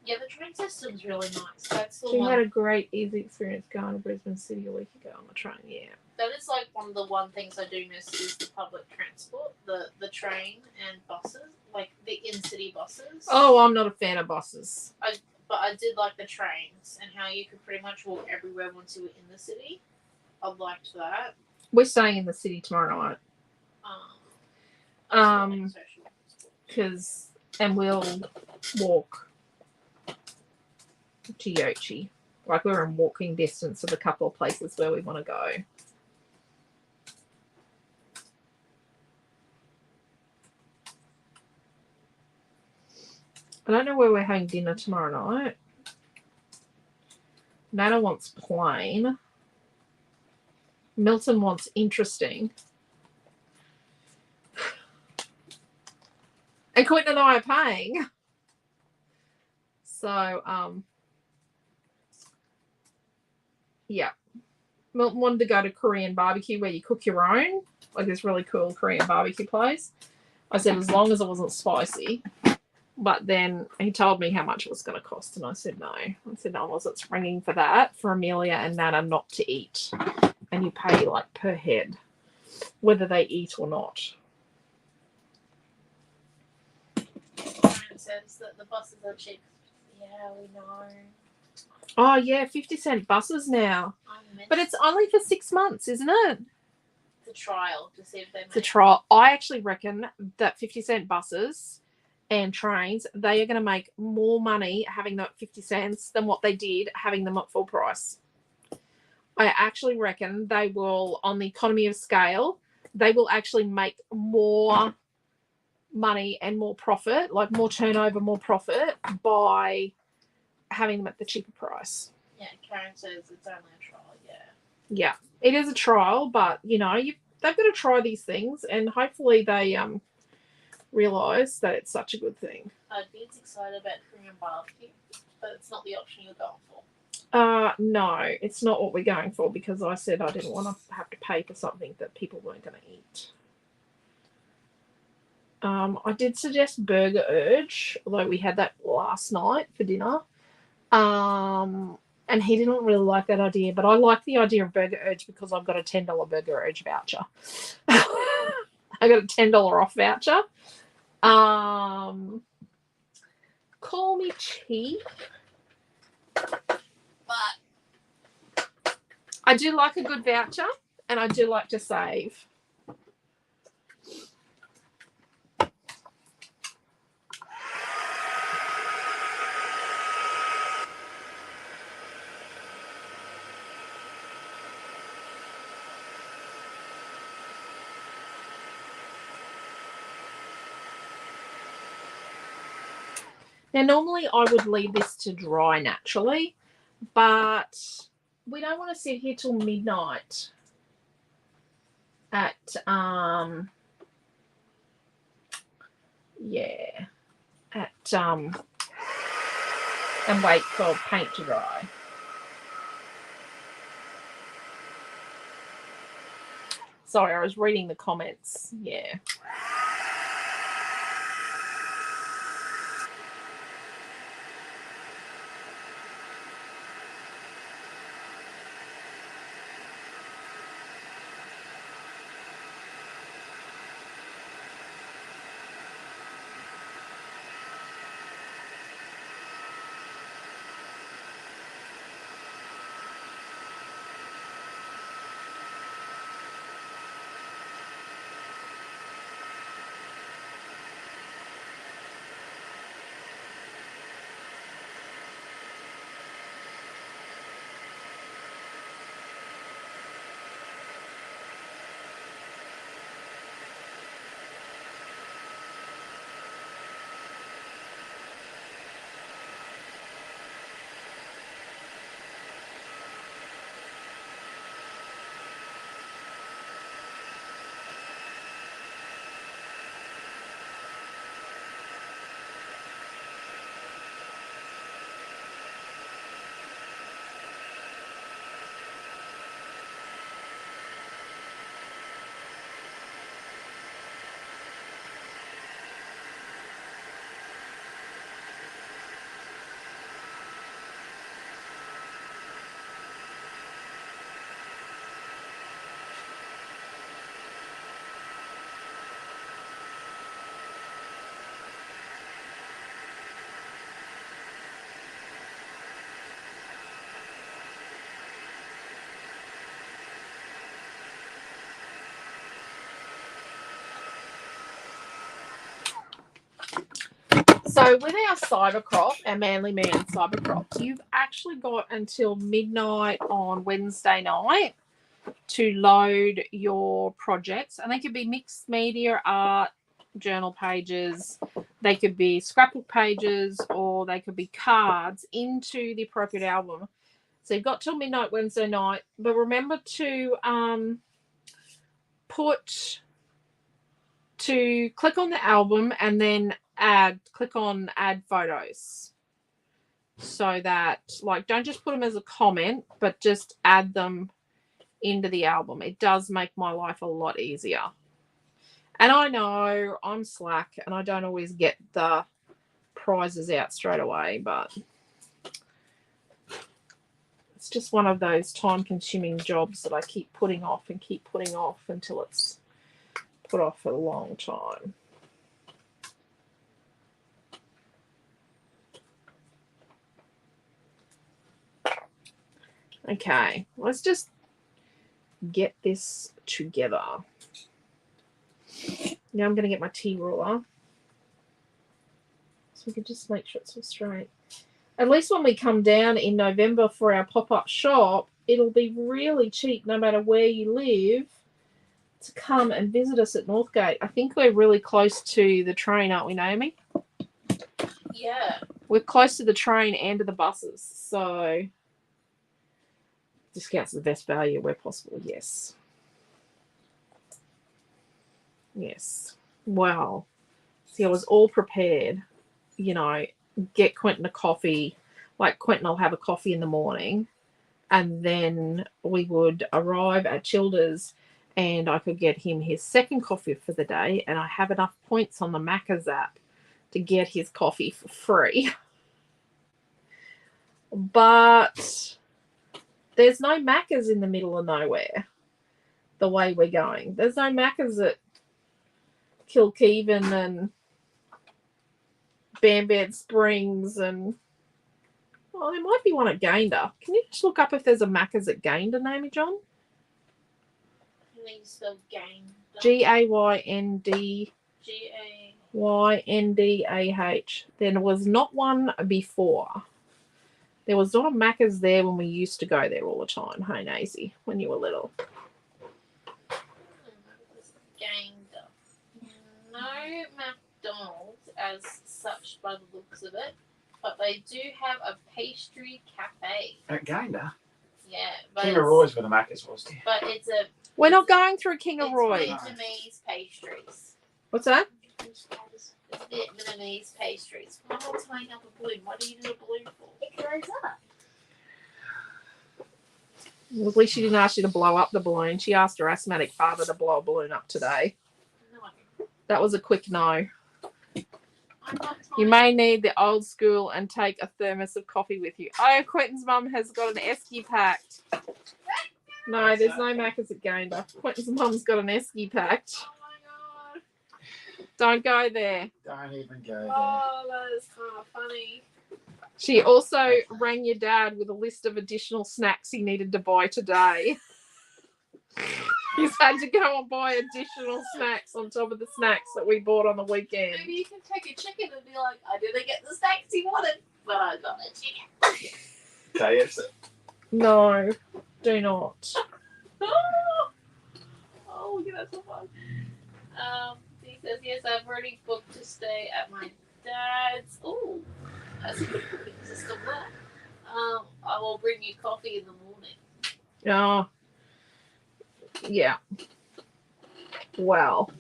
Yeah, the train system's really nice. That's the She one. had a great, easy experience going to Brisbane City a week ago on the train. Yeah. That is like one of the things I do miss is the public transport, the train and buses, like the in-city buses. Oh, I'm not a fan of buses. But I did like the trains and how you could pretty much walk everywhere once you were in the city. I liked that. We're staying in the city tomorrow night. And we'll walk to Yochi. Like we're in walking distance of a couple of places where we want to go. I don't know where we're having dinner tomorrow night. Nana wants plain. Milton wants interesting. And Quentin and I are paying. So, yeah. Milton wanted to go to Korean barbecue where you cook your own. Like this really cool Korean barbecue place. I said as long as it wasn't spicy. But then he told me how much it was going to cost, and I said no. I said no, I wasn't springing for that for Amelia and Nana not to eat. And you pay like per head, whether they eat or not. It says that the buses are cheap. Yeah, we know. Oh yeah, 50-cent buses now. But it's only for 6 months, isn't it? It's a trial to see if they make It's a trial. I actually reckon that 50-cent buses and trains, they are going to make more money having them at 50 cents than what they did having them at full price. I actually reckon they will, on the economy of scale, they will actually make more money and more profit, like more turnover, more profit by having them at the cheaper price. Yeah, Karen says it's only a trial, yeah. Yeah, it is a trial, but, you know, they've got to try these things and hopefully they realise that it's such a good thing. Dean's excited about Korean barbecue, but it's not the option you're going for. No, it's not what we're going for because I said I didn't want to have to pay for something that people weren't going to eat. I did suggest Burger Urge, although we had that last night for dinner. And he didn't really like that idea, but I like the idea of Burger Urge because I've got a $10 Burger Urge voucher. I got a $10 off voucher. Call me cheap. But I do like a good voucher and I do like to save. Now, normally I would leave this to dry naturally, but we don't want to sit here till midnight at, and wait for paint to dry. Sorry, I was reading the comments. Yeah. So with our cyber crop, our Manly Man cyber crops, you've actually got until midnight on Wednesday night to load your projects. And they could be mixed media, art, journal pages, they could be scrapbook pages, or they could be cards into the appropriate album. So you've got till midnight Wednesday night. But remember to click on the album and then click on add photos, so that, like, don't just put them as a comment, but just add them into the album. It does make my life a lot easier. And I know I'm slack and I don't always get the prizes out straight away, but it's just one of those time-consuming jobs that I keep putting off until it's put off for a long time. Okay, let's just get this together. Now I'm going to get my tea ruler, so we can just make sure it's all straight. At least when we come down in November for our pop-up shop, it'll be really cheap no matter where you live to come and visit us at Northgate. I think we're really close to the train, aren't we, Naomi? Yeah. We're close to the train and to the buses, so discounts are the best value where possible. Yes. Yes. Wow. See, I was all prepared. You know, get Quentin a coffee. Like, Quentin will have a coffee in the morning, and then we would arrive at Childer's and I could get him his second coffee for the day, and I have enough points on the Macca's app to get his coffee for free. But there's no Macca's in the middle of nowhere the way we're going. There's no Macca's at Kilkeven and Bambad Springs, and there might be one at Gayndah. Can you just look up if there's a Macca's at Gayndah, Naomi John? I think it's spelled Gayndah. Gayndah. There was not one before. There was not a Macca's there when we used to go there all the time. Hey, Nazy, when you were little. Gayndah. No McDonald's as such by the looks of it, but they do have a pastry cafe. At Gander. Yeah, but King of Roy's where the Macca's was. But it's a. We're not going through King of It's Roy. Vietnamese pastries. What's that? It's Vietnamese pastries. Why am I tying up a balloon? What do you need a balloon for? It goes up. Well, at least she didn't ask you to blow up the balloon. She asked her asthmatic father to blow a balloon up today. No. That was a quick no. I'm not You tying. may need the old school and take a thermos of coffee with you. Oh, Quentin's mum has got an esky packed. No, there's no Macca's at Gander. Quentin's mum's got an esky packed. Oh my god. Don't go there. Don't even go there. Oh, that is kind of funny. She also rang your dad with a list of additional snacks he needed to buy today. He's had to go and buy additional snacks on top of the snacks that we bought on the weekend. Maybe you can take a chicken and be like, I didn't get the snacks he wanted, but I got a chicken. KFC. No, do not. Oh, yeah, that's so fun. He says, yes, I've already booked to stay at my dad's. Oh, that's a good booking system there. I will bring you coffee in the morning. Oh, yeah. Well,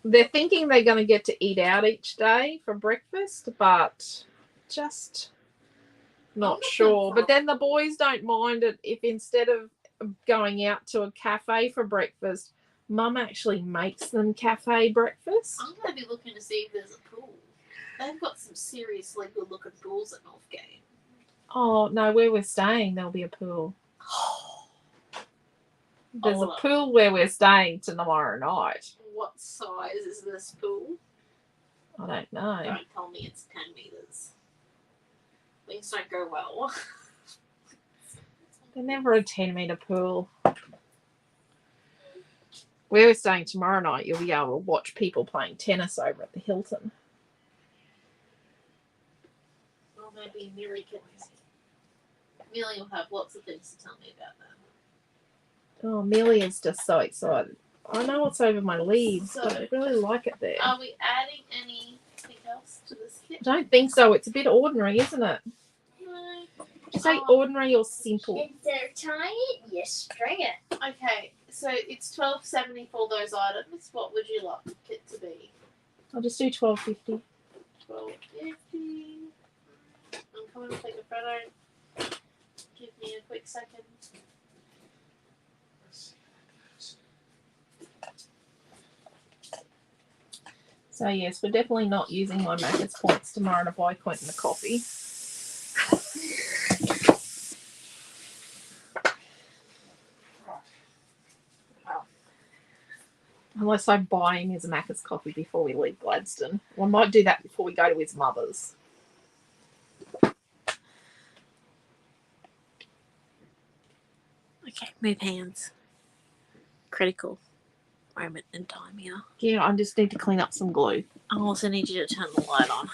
they're thinking they're going to get to eat out each day for breakfast, but just not sure. But then the boys don't mind it if instead of going out to a cafe for breakfast, Mum actually makes them cafe breakfast. I'm going to be looking to see if there's a pool. They've got some seriously good looking pools at Northgate. Oh, no, where we're staying, there'll be a pool. There's a pool where we're staying tomorrow night. What size is this pool? I don't know. Don't tell me it's 10 meters. Things don't go well. They're never a 10-meter pool. Where we're staying tomorrow night, you'll be able to watch people playing tennis over at the Hilton. Well, maybe Miri can. Millie will have lots of things to tell me about that. Oh, Amelia's just so excited. I know what's over my leaves, but I really like it there. Are we adding anything else to this kit? I don't think so. It's a bit ordinary, isn't it? No. Just say ordinary or simple. Instead of tying it, you string it. Okay, so it's $12.70 for those items. What would you like the kit to be? I'll just do $12.50. $12.50. I'm coming to take a photo. Give me a quick second. So yes, we're definitely not using my Macca's points tomorrow to buy Quentin a coffee. Unless I buy him his Macca's coffee before we leave Gladstone. Well, I might do that before we go to his mother's. Okay, move hands. Critical moment in time here. Yeah, I just need to clean up some glue. I also need you to turn the light on.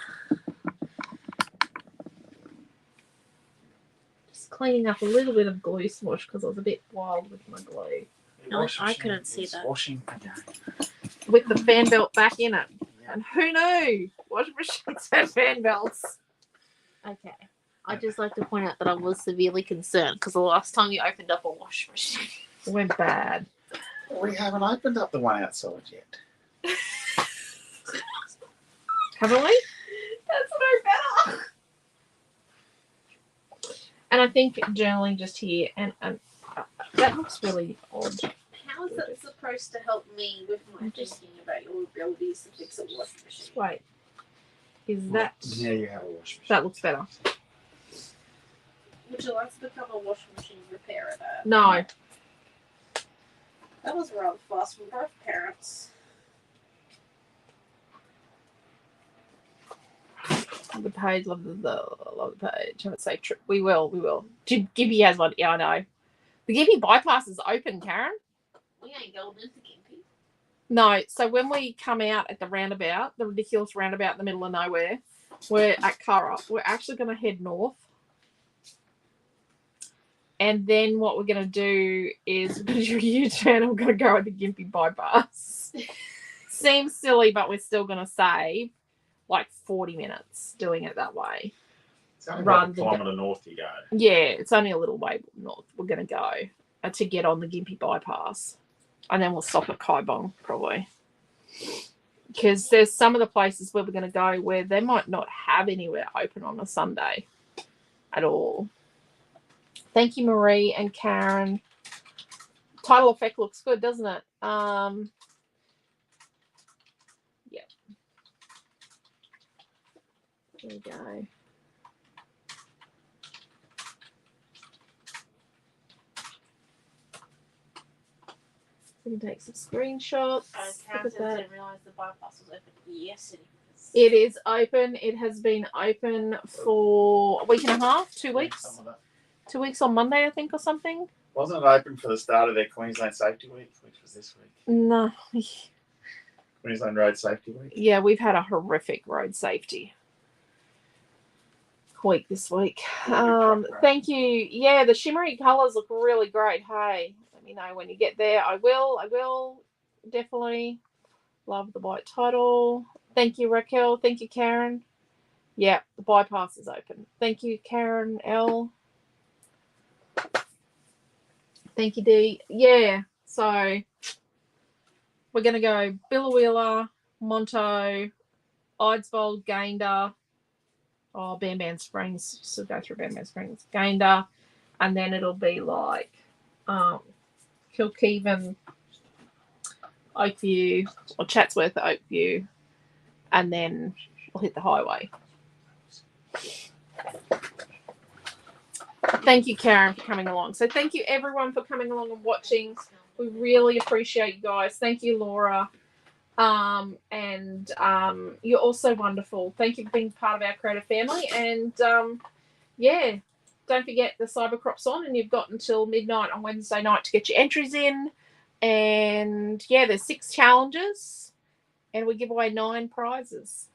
Just cleaning up a little bit of glue smush because I was a bit wild with my glue. No, I couldn't see that. Washing again. With the fan belt back in it. And who knew? Washing machines had fan belts. Okay. I'd just like to point out that I was severely concerned because the last time you opened up a washing machine. It went bad. We haven't opened up the one outside yet. Haven't we? That's no better. And I think journaling just here and that looks really odd. How is that supposed to help me with my thinking about your abilities to fix a washing machine? Just wait. Is that Yeah, you have a washing machine. that looks better? Would you like to become a washing machine repairer? No. That was rather fast from both parents. The page, love the page. I would say we will. Gibby has one. Yeah, I know. The Gibby bypass is open, Karen. We ain't going into Gimpy. No, so when we come out at the roundabout, the ridiculous roundabout in the middle of nowhere, we're at Curra. We're actually going to head north. And then what we're going to do is we're going to do a U-turn and we're going to go at the Gympie bypass. Seems silly, but we're still going to save. like 40 minutes doing it that way. It's only Rather about a than kilometre north you go. Yeah, it's only a little way north. We're going to go to get on the Gympie bypass. And then we'll stop at Kaibong probably. Because there's some of the places where we're going to go where they might not have anywhere open on a Sunday at all. Thank you, Marie and Karen. Title effect looks good, doesn't it? Yeah. There we go. We can take some screenshots. Karen Look at said I that. didn't realise the bypass was open yesterday. It is open. It has been open for a week and a half, 2 weeks. Some of that. 2 weeks on Monday, I think, or something. Wasn't it open for the start of their Queensland Safety Week, which was this week? No. Queensland Road Safety Week. Yeah, we've had a horrific road safety week this week. Thank you. Yeah, the shimmery colours look really great. Hey, let me know when you get there. I will. Definitely. Love the white title. Thank you, Raquel. Thank you, Karen. Yeah, the bypass is open. Thank you, Karen L. Thank you, Dee. Yeah, so we're going to go Billawheeler, Monto, Eidsvold, Gayndah. Oh, Bam Springs. So go through Bam Springs. Gayndah. And then it'll be like Kilkeven, Oakview, or Chatsworth, Oakview. And then we'll hit the highway. Thank you, Karen, for coming along. So thank you, everyone, for coming along and watching. We really appreciate you guys. Thank you, Laura. You're also wonderful. Thank you for being part of our creative family. And yeah, don't forget the Cyber Crop's on, and you've got until midnight on Wednesday night to get your entries in. And yeah, there's 6 challenges, and we give away 9 prizes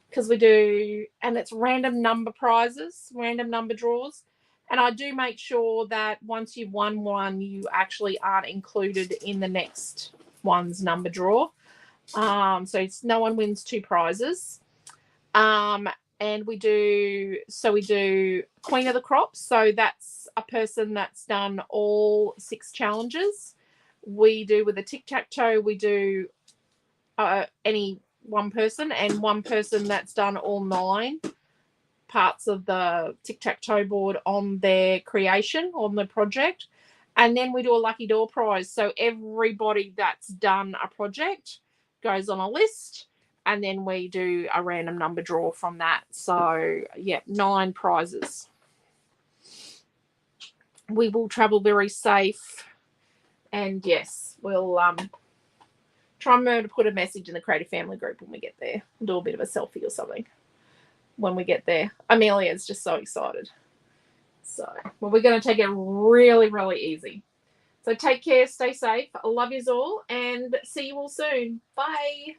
because we do, and it's random number prizes, random number draws. And I do make sure that once you've won one, you actually aren't included in the next one's number draw. So it's, no one wins 2 prizes. And we do Queen of the Crops. So that's a person that's done all 6 challenges. We do with a tic-tac-toe, we do any one person, and one person that's done all 9 parts of the tic-tac-toe board on their creation, on the project. And then we do a lucky door prize. So everybody that's done a project goes on a list, and then we do a random number draw from that. So yeah, 9 prizes. We will travel very safe, and yes, we'll try and remember to put a message in the creative family group when we get there. We'll do a bit of a selfie or something when we get there. Amelia's just so excited. So, well, we're going to take it really, really easy. So take care, stay safe. I love yous all, and see you all soon. Bye.